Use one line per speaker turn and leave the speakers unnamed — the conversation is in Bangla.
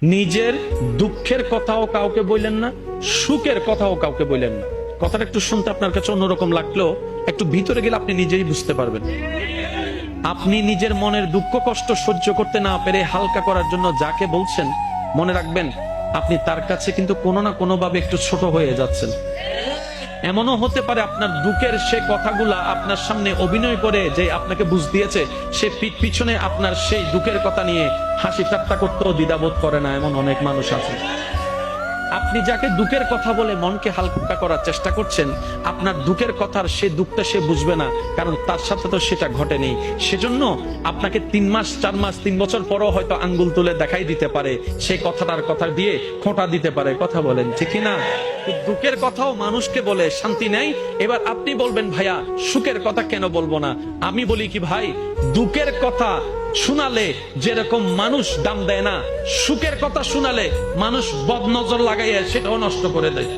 নিজের দুঃখের কথাও কাউকে বললেন না, সুখের কথাও কাউকে বললেন না। কথাটা একটু শুনতে আপনার কাছে অন্যরকম লাগলেও একটু ভিতরে গেলে আপনি নিজেই বুঝতে পারবেন। আপনি নিজের মনের দুঃখ কষ্ট সহ্য করতে না পেরে হালকা করার জন্য যাকে বলছেন, মনে রাখবেন আপনি তার কাছে কিন্তু কোনো না কোনো ভাবে একটু ছোট হয়ে যাচ্ছেন। এমনও হতে পারে আপনার দুঃখের সে কথাগুলা আপনার সামনে অভিনয় করে যে আপনাকে বুঝ দিয়েছে, সে পিছনে আপনার সেই দুঃখের কথা নিয়ে হাসি ঠাট্টা করতেও দ্বিধাবোধ করে না, এমন অনেক মানুষ আছে। আপনি যাকে দুঃখের কথা বলে মনকে হালকা করার চেষ্টা করছেন, আপনার দুঃখের কথার সে দুঃখটা সে বুঝবে না, কারণ তার সাথে তো সেটা ঘটেনি। সেজন্য আপনাকে 3 মাস 4 মাস 3 বছর পরও হয়তো আঙ্গুল তুলে দেখাই দিতে পারে, সেই কথাটার কথা দিয়ে খোঁটা দিতে পারে। কথা বলেন ঠিক না? দুঃখের কথাও মানুষকে বলে শান্তি নেই। এবার আপনি বলবেন ভাইয়া সুখের কথা কেন বলবো না? আমি বলি কি ভাই, দুঃখের কথা শোনালে যেরকম মানুষ দাম দেয় না, সুখের কথা শোনালে মানুষ বদনজর লাগাইয়া সেটাও নষ্ট করে দেয়।